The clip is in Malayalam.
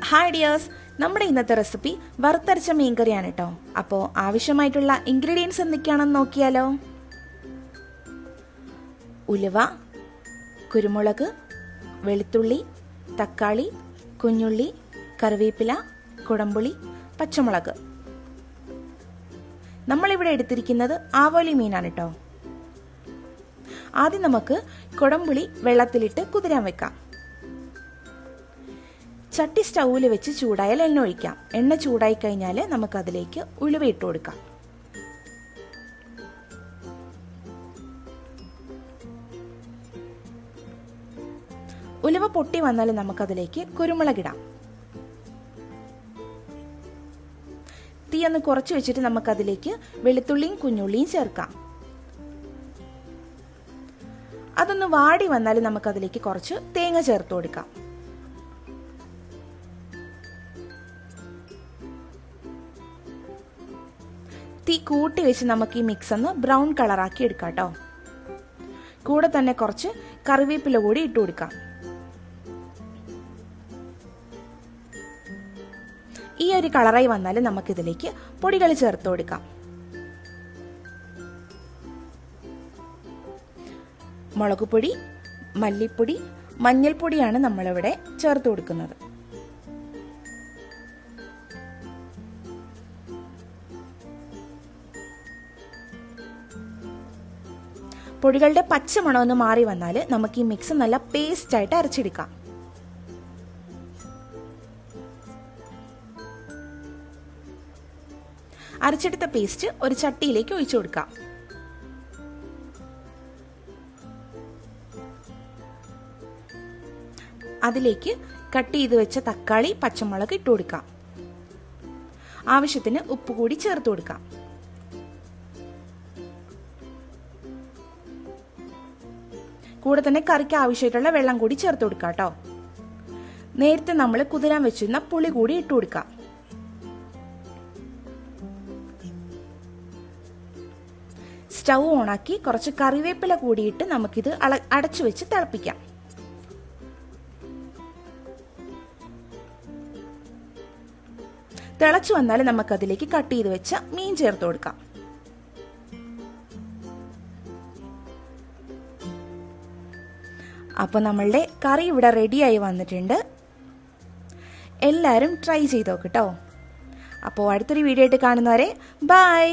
ഹായ് ഡിയേഴ്സ്, നമ്മുടെ ഇന്നത്തെ റെസിപ്പി വറുത്തരച്ച മീൻകറിയാണ് കേട്ടോ. അപ്പോൾ ആവശ്യമായിട്ടുള്ള ഇൻഗ്രീഡിയൻസ് എന്തൊക്കെയാണെന്ന് നോക്കിയാലോ. ഉലുവ, കുരുമുളക്, വെളുത്തുള്ളി, തക്കാളി, കുഞ്ഞുള്ളി, കറിവേപ്പില, കുടംപുളി, പച്ചമുളക്. നമ്മളിവിടെ എടുത്തിരിക്കുന്നത് ആവോലി മീനാണ് കേട്ടോ. ആദ്യം നമുക്ക് കുടംപുളി വെള്ളത്തിലിട്ട് കുതിരാൻ വെക്കാം. ചട്ടി സ്റ്റൗവിൽ വെച്ച് ചൂടായാൽ എണ്ണ ഒഴിക്കാം. എണ്ണ ചൂടായി കഴിഞ്ഞാൽ നമുക്കതിലേക്ക് ഉലുവ ഇട്ട് കൊടുക്കാം. ഉലുവ പൊട്ടി വന്നാൽ നമുക്കതിലേക്ക് കുരുമുളകിടാം. തീ ഒന്ന് കുറച്ച് വെച്ചിട്ട് നമുക്കതിലേക്ക് വെളുത്തുള്ളിയും കുഞ്ഞുള്ളിയും ചേർക്കാം. അതൊന്ന് വാടി വന്നാൽ നമുക്കതിലേക്ക് കുറച്ച് തേങ്ങ ചേർത്ത് കൊടുക്കാം. തീ കൂട്ടി വെച്ച് നമുക്ക് ഈ മിക്സ് ഒന്ന് ബ്രൗൺ കളറാക്കി എടുക്കാം കേട്ടോ. കൂടെ തന്നെ കുറച്ച് കറിവേപ്പില കൂടി ഇട്ട് കൊടുക്കാം. ഈ ഒരു കളറായി വന്നാൽ നമുക്കിതിലേക്ക് പൊടികൾ ചേർത്ത് കൊടുക്കാം. മുളകുപൊടി, മല്ലിപ്പൊടി, മഞ്ഞൾപ്പൊടിയാണ് നമ്മളിവിടെ ചേർത്ത് കൊടുക്കുന്നത്. പൊടികളുടെ പച്ചമണം ഒന്ന് മാറി വന്നാൽ നമുക്ക് ഈ മിക്സ് നല്ല പേസ്റ്റ് ആയിട്ട് അരച്ചെടുക്കാം. അരച്ചെടുത്ത പേസ്റ്റ് ഒരു ചട്ടിയിലേക്ക് ഒഴിച്ചു കൊടുക്കാം. അതിലേക്ക് കട്ട് ചെയ്ത് വെച്ച തക്കാളി, പച്ചമുളക് ഇട്ട് കൊടുക്കാം. ആവശ്യത്തിന് ഉപ്പ് കൂടി ചേർത്ത് കൊടുക്കാം. കൂടെ തന്നെ കറിക്ക് ആവശ്യമായിട്ടുള്ള വെള്ളം കൂടി ചേർത്ത് കൊടുക്കാം കേട്ടോ. നേരത്തെ നമ്മൾ കുതിരാൻ വെച്ചിരുന്ന പുളി കൂടി ഇട്ട് കൊടുക്കാം. സ്റ്റൗ ഓണാക്കി കുറച്ച് കറിവേപ്പില കൂടിയിട്ട് നമുക്കിത് അടച്ചു വെച്ച് തിളപ്പിക്കാം. തിളച്ചു വന്നാൽ നമുക്കതിലേക്ക് കട്ട് ചെയ്ത് വെച്ച മീൻ ചേർത്ത് കൊടുക്കാം. അപ്പോൾ നമ്മളുടെ കറി ഇവിടെ റെഡിയായി വന്നിട്ടുണ്ട്. എല്ലാവരും ട്രൈ ചെയ്ത് നോക്ക് കേട്ടോ. അപ്പോൾ അടുത്തൊരു വീഡിയോ ആയിട്ട് കാണുന്നവരെ ബൈ.